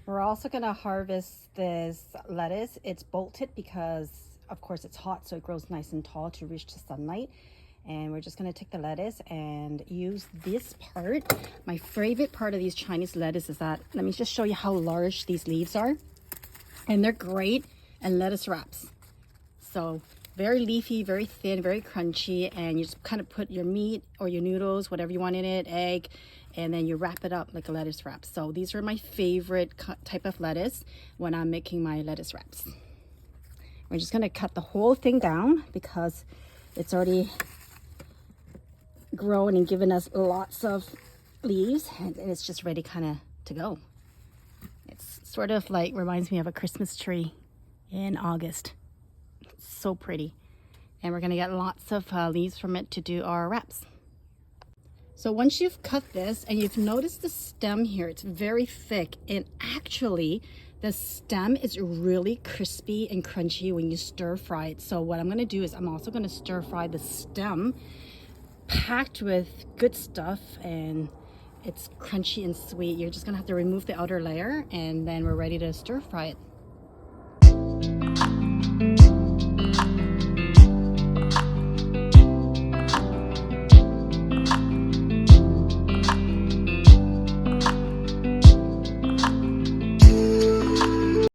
We're also going to harvest this lettuce. It's bolted because, of course, it's hot, so it grows nice and tall to reach the sunlight. And we're just going to take the lettuce and use this part. My favorite part of these Chinese lettuce is that, let me just show you how large these leaves are. And they're great and lettuce wraps. So very leafy, very thin, very crunchy, and you just kind of put your meat or your noodles, whatever you want in it, egg, and then you wrap it up like a lettuce wrap. So these are my favorite type of lettuce when I'm making my lettuce wraps. We're just gonna cut the whole thing down because it's already grown and given us lots of leaves, and it's just ready kind of to go. It's sort of like reminds me of a Christmas tree in August. So pretty, and we're gonna get lots of leaves from it to do our wraps. So once you've cut this and you've noticed the stem here, it's very thick, and actually the stem is really crispy and crunchy when you stir fry it. So what I'm gonna do is I'm also gonna stir fry the stem, packed with good stuff, and it's crunchy and sweet. You're just gonna have to remove the outer layer, and then we're ready to stir fry it.